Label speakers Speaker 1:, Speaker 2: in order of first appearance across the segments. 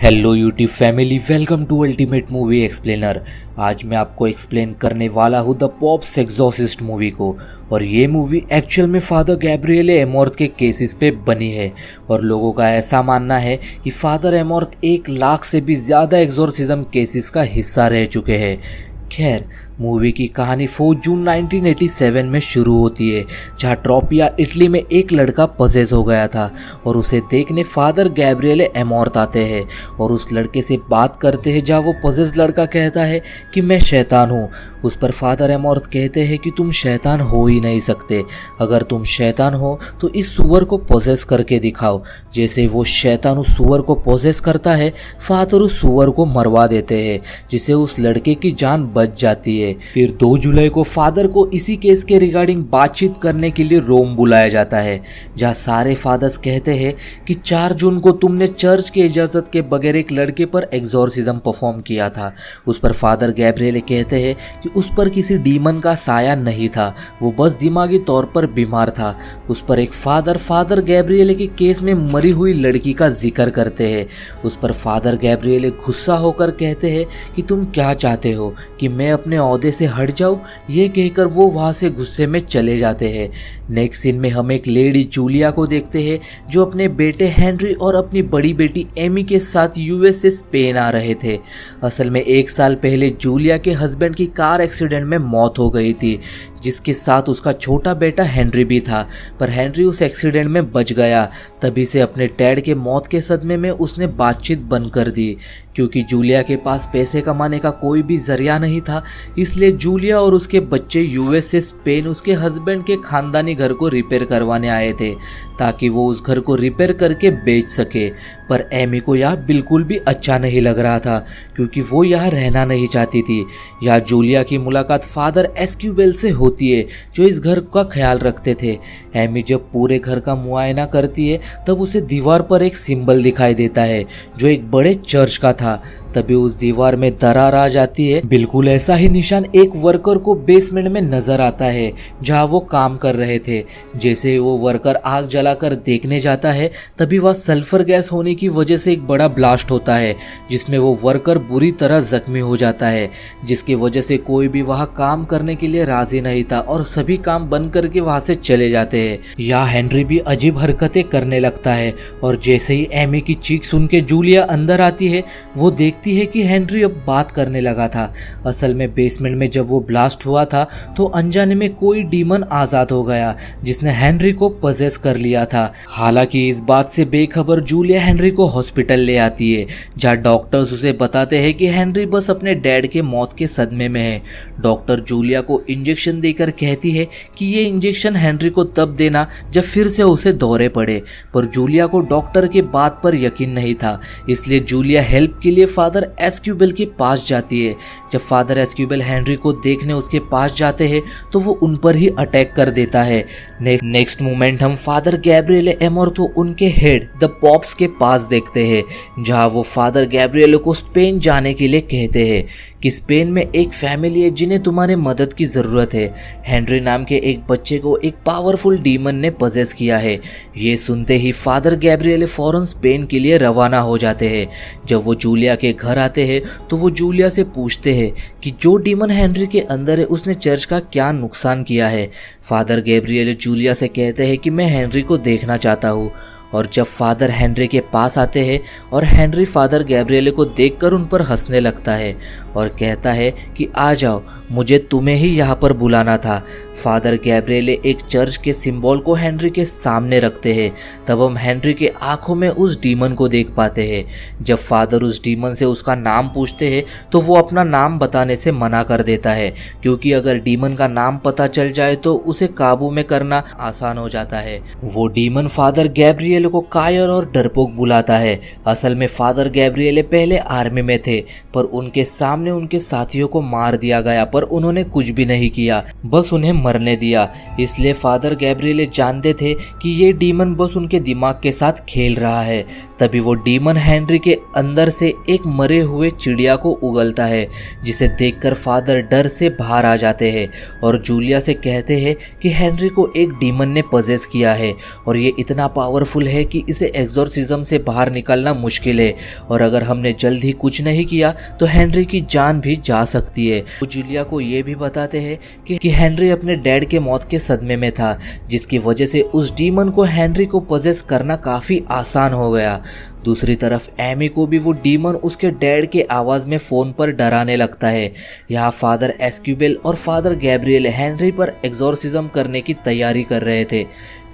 Speaker 1: Hello YouTube family, welcome to ultimate movie explainer. आज मैं आपको एक्सप्लेन करने वाला हूँ द पॉप्स एग्जॉर्सिस्ट मूवी को। और ये मूवी एक्चुअल में फादर गैब्रिएले एमॉर्थ के केसेस पे बनी है और लोगों का ऐसा मानना है कि फादर एमॉर्थ 1 लाख से भी ज़्यादा एग्जॉर्सिज्म केसेस का हिस्सा रह चुके हैं। खैर, मूवी की कहानी 4 जून 1987 में शुरू होती है, जहाँ ट्रोपिया इटली में एक लड़का पजेस हो गया था और उसे देखने फादर गैब्रिएले एमॉर्थ आते हैं और उस लड़के से बात करते हैं, जहाँ वो पजेस लड़का कहता है कि मैं शैतान हूँ। उस पर फादर एमॉर्थ कहते हैं कि तुम शैतान हो ही नहीं सकते, अगर तुम शैतान हो तो इस सुअर को पोजेस करके दिखाओ। जैसे वो शैतान उस सुअर को पोजेस करता है, फादर उस सुअर को मरवा देते हैं, जिससे उस लड़के की जान बच जाती है। फिर 2 जुलाई को फादर को इसी केस के रिगार्डिंग बातचीत करने के लिए रोम बुलाया जाता है, जहाँ सारे फादर्स कहते हैं कि 4 जून को तुमने चर्च के इजाज़त के बगैर एक लड़के पर एग्जॉर्सिज्म परफॉर्म किया था। उस पर फादर गैब्रिएले कहते हैं कि उस पर किसी डीमन का साया नहीं था, वो बस दिमागी तौर पर बीमार था। उस पर एक फादर गैब्रिएले के केस में मरी हुई लड़की का जिक्र करते हैं। उस पर फादर गैब्रिएले गुस्सा होकर कहते हैं कि तुम क्या चाहते हो कि मैं अपने औहदे से हट जाऊं? ये कहकर वो वहाँ से गुस्से में चले जाते हैं। नेक्स्ट सीन में हम एक लेडी जूलिया को देखते हैं, जो अपने बेटे हेनरी और अपनी बड़ी बेटी एमी के साथ यूएस से स्पेन आ रहे थे। असल में 1 साल पहले जूलिया के हस्बैंड की कार एक्सीडेंट में मौत हो गई थी, जिसके साथ उसका छोटा बेटा हेनरी भी था, पर हेनरी उस एक्सीडेंट में बच गया। तभी से अपने डैड के मौत के सदमे में उसने बातचीत बंद कर दी। क्योंकि जूलिया के पास पैसे कमाने का कोई भी जरिया नहीं था, इसलिए जूलिया और उसके बच्चे यूएस से स्पेन उसके हस्बैंड के खानदानी घर को रिपेयर करवाने आए थे, ताकि वो उस घर को रिपेयर करके बेच सके। पर एमी को यह बिल्कुल भी अच्छा नहीं लग रहा था, क्योंकि वो यहाँ रहना नहीं चाहती थी। यहाँ जूलिया की मुलाकात फादर एस्क्यूबेल से होती है, जो इस घर का ख्याल रखते थे। एमी जब पूरे घर का मुआयना करती है, तब उसे दीवार पर एक सिंबल दिखाई देता है, जो एक बड़े चर्च का था। तभी उस दीवार में दरार आ जाती है। बिल्कुल ऐसा ही निशान एक वर्कर को बेसमेंट में नजर आता है, जहां वो काम कर रहे थे। जैसे वो वर्कर आग जलाकर देखने जाता है, तभी वह सल्फर गैस होने की वजह से एक बड़ा ब्लास्ट होता है, जिसमें वो वर्कर बुरी तरह जख्मी हो जाता है, जिसकी वजह से कोई भी वहां काम करने के लिए राजी नहीं था और सभी काम बंद करके वहां से चले जाते हैं। यहाँ हेनरी भी अजीब हरकतें करने लगता है और जैसे ही एमी की चीख सुन के जूलिया अंदर आती है, वो देखती है कि हेनरी अब बात करने लगा था। असल में बेसमेंट में जब वो ब्लास्ट हुआ था, तो अनजाने में कोई डीमन आजाद हो गया, जिसने हेनरी को पजेस कर लिया था। हालांकि इस बात से बेखबर जूलिया हेनरी को हॉस्पिटल ले आती है, जहां डॉक्टर्स उसे बताते हैं कि हेनरी बस अपने डैड के मौत के सदमे में है। डॉक्टर जूलिया को इंजेक्शन देकर कहती है कि ये इंजेक्शन हेनरी को तब देना जब फिर से उसे दौरे पड़े, पर जूलिया को डॉक्टर के बात पर यकीन नहीं था, इसलिए जूलिया हेल्प के लिए फादर एस्क्यूबेल के पास जाती है। जब फादर एस्क्यूबेल हेनरी को देखने उसके पास जाते हैं, तो वो उन पर ही अटैक कर देता है। नेक्स्ट मोमेंट हम फादर गैब्रिएले एमॉर्थ को उनके हेड द पॉप्स के पास देखते हैं, जहां वो फादर गैब्रिएले को स्पेन जाने के लिए कहते हैं कि स्पेन में एक फैमिली है जिन्हें तुम्हारे मदद की ज़रूरत है। हेनरी नाम के एक बच्चे को एक पावरफुल डीमन ने पजेस किया है। ये सुनते ही फादर गैब्रिएले फौरन स्पेन के लिए रवाना हो जाते हैं। जब वो जूलिया के घर आते हैं, तो वो जूलिया से पूछते हैं कि जो डीमन हेनरी के अंदर है, उसने चर्च का क्या नुकसान किया है। फादर गैब्रिएले जूलिया से कहते हैं कि मैं हेनरी को देखना चाहता हूँ। और जब फादर हेनरी के पास आते हैं और हेनरी फादर गैब्रिएले को देखकर उन पर हंसने लगता है और कहता है कि आ जाओ, मुझे तुम्हें ही यहाँ पर बुलाना था। फादर गैब्रिएले एक चर्च के सिंबल को हेनरी के सामने रखते हैं। तब हम हेनरी के आंखों में उस डीमन को देख पाते हैं। जब फादर उस डीमन से उसका नाम पूछते हैं, तो वो अपना नाम बताने से मना कर देता है, क्योंकि अगर डीमन का नाम पता चल जाए तो उसे काबू में करना आसान हो जाता है। वो डीमन फादर गैब्रिएले को कायर और डरपोक बुलाता है। असल में फादर गैब्रिएले पहले आर्मी में थे, पर उनके सामने उनके साथियों को मार दिया गया, पर पर उन्होंने कुछ भी नहीं किया, बस उन्हें मरने दिया। इसलिए फादर गैब्रिएले जानते थे कि ये डीमन बस उनके दिमाग के साथ खेल रहा है। तभी वो डीमन हेनरी के अंदर से एक मरे हुए चिड़िया को उगलता है, जिसे देखकर फादर डर से बाहर आ जाते हैं और जूलिया से कहते हैं कि हेनरी को एक डीमन ने पजेस किया है और ये इतना पावरफुल है कि इसे एक्सोर्सिज्म से बाहर निकलना मुश्किल है, और अगर हमने जल्द ही कुछ नहीं किया तो हेनरी की जान भी जा सकती है। वो जूलिया को ये भी बताते हैं कि हेनरी अपने डैड के मौत के सदमे में था, जिसकी वजह से उस डीमन को हेनरी को पजेस करना काफ़ी आसान हो गया। दूसरी तरफ एमी को भी वो डीमन उसके डैड के आवाज़ में फ़ोन पर डराने लगता है। यहाँ फादर एस्क्यूबेल और फादर गैब्रिएल हेनरी पर एक्सोर्सिज्म करने की तैयारी कर रहे थे।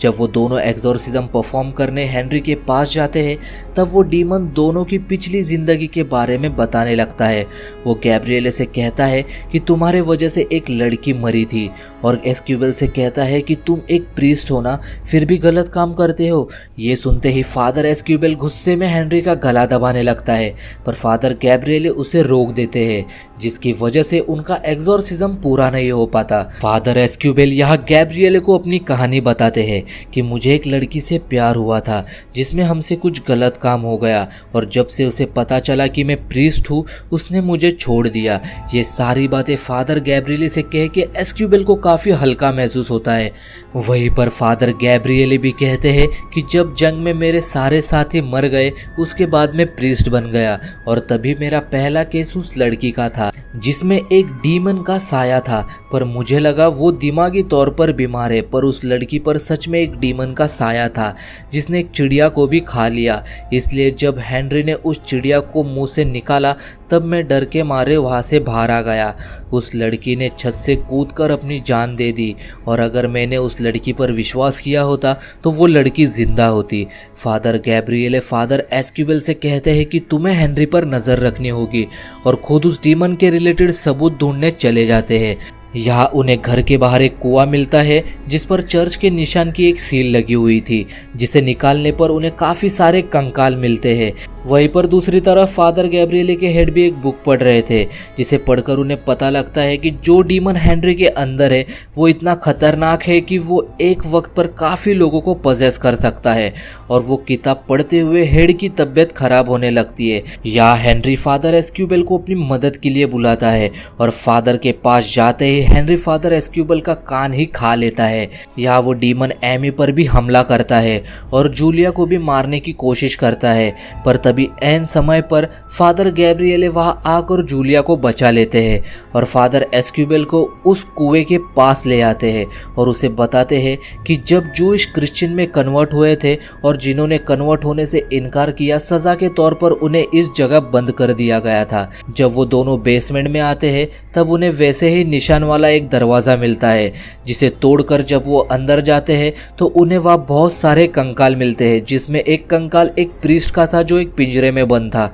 Speaker 1: जब वो दोनों एक्सोर्सिज्म परफॉर्म करने हेनरी के पास जाते हैं, तब वो डीमन दोनों की पिछली ज़िंदगी के बारे में बताने लगता है। वो गैब्रिएले से कहता है कि तुम्हारे वजह से एक लड़की मरी थी, और एस्क्यूबेल से कहता है कि तुम एक प्रीस्ट हो ना, फिर भी गलत काम करते हो। ये सुनते ही फादर एस्क्यूबेल गुस्से में हेनरी का गला दबाने लगता है, पर फादर गैब्रिएले उसे रोक देते हैं, जिसकी वजह से उनका एक्सोर्सिज्म पूरा नहीं हो पाता। फादर एस्क्यूबेल यहाँ गैब्रिएले को अपनी कहानी बताते हैं कि मुझे एक लड़की से प्यार हुआ था जिसमें हमसे कुछ गलत काम हो गया, और जब से उसे पता चला कि मैं प्रीस्ट हूँ उसने मुझे छोड़ दिया। ये सारी बातें फादर गैब्रिएले से कह के एस्क्यूबेल को काफ़ी हल्का महसूस होता है। वहीं पर फादर गैब्रिएले भी कहते हैं कि जब जंग में मेरे सारे साथी मर गए उसके बाद मैं प्रीस्ट बन गया, और तभी मेरा पहला केस उस लड़की का था जिसमें एक डीमन का साया था, पर मुझे लगा वो दिमागी तौर पर बीमार है, पर उस लड़की पर सच में एक डीमन का साया था जिसने एक चिड़िया को भी खा लिया। इसलिए जब हेनरी ने उस चिड़िया को मुंह से निकाला तब मैं डर के मारे वहाँ से बाहर आ गया। उस लड़की ने छत से कूदकर अपनी जान दे दी, और अगर मैंने उस लड़की पर विश्वास किया होता तो वो लड़की जिंदा होती। फादर गैब्रिएले फादर एस्क्यूबेल से कहते हैं कि तुम्हें हेनरी पर नज़र रखनी होगी, और खुद उस डीमन के रिलेटेड सबूत ढूंढने चले जाते हैं। यहाँ उन्हें घर के बाहर एक कुआं मिलता है जिस पर चर्च के निशान की एक सील लगी हुई थी, जिसे निकालने पर उन्हें काफ़ी सारे कंकाल मिलते हैं। वहीं पर दूसरी तरफ फादर गैब्रिएले के हेड भी एक बुक पढ़ रहे थे, जिसे पढ़कर उन्हें पता लगता है कि जो डीमन हेनरी के अंदर है वो इतना खतरनाक है कि वो एक वक्त पर काफ़ी लोगों को पजेस कर सकता है, और वो किताब पढ़ते हुए हेड की तबीयत खराब होने लगती है। यहाँ हेनरी फादर एस्क्यूबेल को अपनी मदद के लिए बुलाता है, और फादर के पास जाते ही हेनरी फादर एस्क्यूबेल का कान ही खा लेता है। यहाँ वो डीमन एमी पर भी हमला करता है और जूलिया को भी मारने की कोशिश करता है, पर तभी ऐन समय पर फादर गैब्रिएले वहाँ आकर जूलिया को बचा लेते हैं, और फादर एस्क्यूबेल को उस कुएं के पास ले आते हैं और उसे बताते हैं कि जब जूइश क्रिश्चियन में कन्वर्ट हुए थे और जिन्होंने कन्वर्ट होने से इनकार किया, सज़ा के तौर पर उन्हें इस जगह बंद कर दिया गया था। जब वो दोनों बेसमेंट में आते हैं तब उन्हें वैसे ही निशान वाला एक दरवाज़ा मिलता है, जिसे तोड़कर जब वो अंदर जाते हैं तो उन्हें वहाँ बहुत सारे कंकाल मिलते हैं, जिसमें एक कंकाल एक प्रीस्ट का था जो एक पिंजरे में बंद था।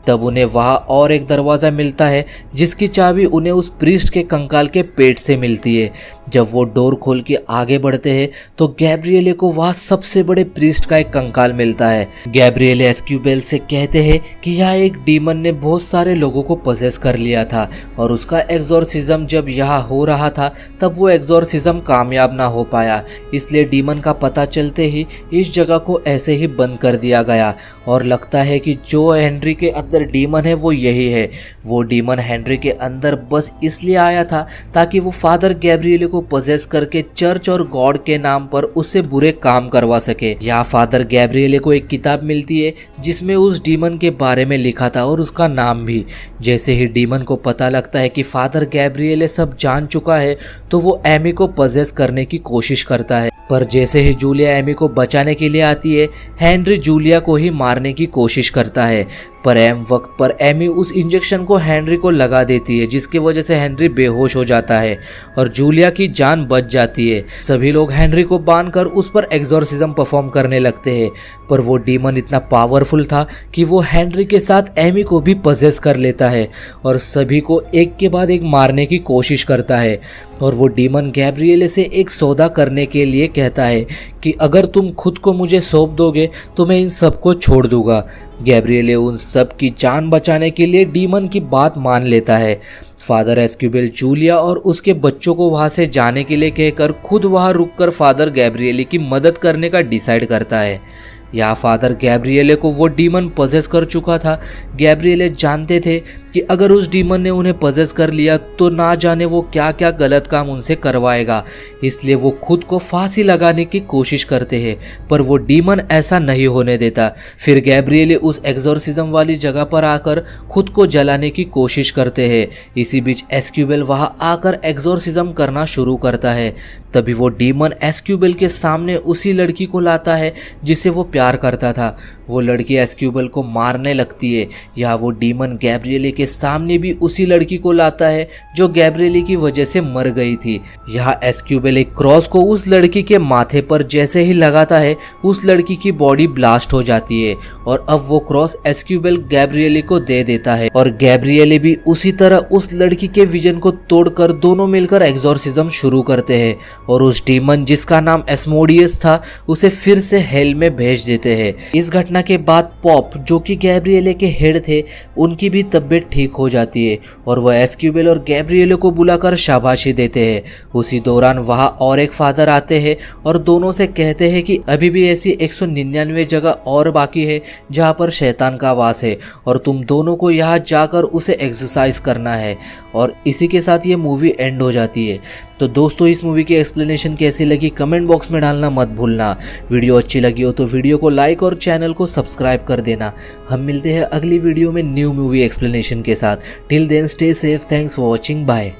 Speaker 1: तब उन्हें वहाँ और एक दरवाज़ा मिलता है जिसकी चाबी उन्हें उस प्रीस्ट के कंकाल के पेट से मिलती है। जब वो डोर खोल के आगे बढ़ते हैं तो गैब्रिएले को वहाँ सबसे बड़े प्रीस्ट का एक कंकाल मिलता है। गैब्रिएले एस्क्यूबेल से कहते हैं कि यहाँ एक डीमन ने बहुत सारे लोगों को पजेस कर लिया था, और उसका एक्सोर्सिज्म जब यहाँ हो रहा था तब वो एक्सोर्सिज्म कामयाब ना हो पाया, इसलिए डीमन का पता चलते ही इस जगह को ऐसे ही बंद कर दिया गया। और लगता है कि जो हेनरी के अंदर डीमन है वो यही है। वो डीमन हेनरी के अंदर बस इसलिए आया था ताकि वो फादर गैब्रिएले को पजेस करके चर्च और गॉड के नाम पर उससे बुरे काम करवा सके। यहाँ फादर गैब्रिएले को एक किताब मिलती है जिसमें उस डीमन के बारे में लिखा था और उसका नाम भी। जैसे ही डीमन को पता लगता है कि फादर गैब्रिएले सब जान चुका है तो वो एमी को पजेस करने की कोशिश करता है, पर जैसे ही जूलिया एमी को बचाने के लिए आती है, हेनरी जूलिया को ही मारने की कोशिश करता है, पर वक्त पर एमी उस इंजेक्शन को हेनरी को लगा देती है, जिसकी वजह से हेनरी बेहोश हो जाता है और जूलिया की जान बच जाती है। सभी लोग हेनरी को बांधकर उस पर एक्सोर्सिज्म परफॉर्म करने लगते हैं, पर वो डीमन इतना पावरफुल था कि वो हेनरी के साथ एमी को भी पजेस कर लेता है और सभी को एक के बाद एक मारने की कोशिश करता है। और वो डीमन गैब्रिएले से एक सौदा करने के लिए कहता है कि अगर तुम खुद को मुझे सौंप दोगे तो मैं इन सबको छोड़ दूंगा। गैब्रिएले उन सब की जान बचाने के लिए डीमन की बात मान लेता है। फादर एस्क्यूबेल जूलिया और उसके बच्चों को वहां से जाने के लिए कहकर खुद वहां रुककर फादर गैब्रिएले की मदद करने का डिसाइड करता है। यहाँ फादर गैब्रिएले को वो डीमन पजेस कर चुका था। गैब्रिएले जानते थे कि अगर उस डीमन ने उन्हें पजेस कर लिया तो ना जाने वो क्या क्या गलत काम उनसे करवाएगा, इसलिए वो खुद को फांसी लगाने की कोशिश करते हैं, पर वो डीमन ऐसा नहीं होने देता। फिर गैब्रिएले उस एग्जॉर्सिज्म वाली जगह पर आकर खुद को जलाने की कोशिश करते हैं। इसी बीच एस्क्यूबेल वहां आकर एग्जॉर्सिज्म करना शुरू करता है। तभी वो डीमन एस्क्यूबेल के सामने उसी लड़की को लाता है जिसे वो प्यार करता था। वो लड़की एस्क्यूबेल को मारने लगती है। यहाँ वो डीमन गैब्रिएले के सामने भी उसी लड़की को लाता है जो गैब्रिएले की वजह से मर गई थी। यहाँ एस्क्यूबेल एक क्रॉस को उस लड़की के माथे पर जैसे ही लगाता है उस लड़की की बॉडी ब्लास्ट हो जाती है और अब वो क्रॉस एस्क्यूबेल गैब्रिएले को दे देता है और गैब्रिएले भी उसी तरह उस लड़की के विजन को तोड़कर दोनों मिलकर एग्जॉर्सिज्म शुरू करते हैं और उस डीमन जिसका नाम एस्मोडियस था उसे फिर से हेल में भेज देते हैं। इस घटना के बाद पॉप जो कि गैब्रिएले के हेड थे उनकी भी तबीयत ठीक हो जाती है और वह एस्क्यूबेल और गैब्रिएले को बुलाकर शाबाशी देते हैं। उसी दौरान वहां और एक फादर आते हैं और दोनों से कहते हैं कि अभी भी ऐसी 199 जगह और बाकी है जहां पर शैतान का वास है और तुम दोनों को यहाँ जाकर उसे एक्सरसाइज करना है। और इसी के साथ ये मूवी एंड हो जाती है। तो दोस्तों इस मूवी की एक्सप्लेनेशन कैसी लगी कमेंट बॉक्स में डालना मत भूलना। वीडियो अच्छी लगी हो तो वीडियो को लाइक और चैनल को सब्सक्राइब कर देना। हम मिलते हैं अगली वीडियो में न्यू मूवी एक्सप्लेनेशन के साथ। Till then stay safe, thanks for watching, bye.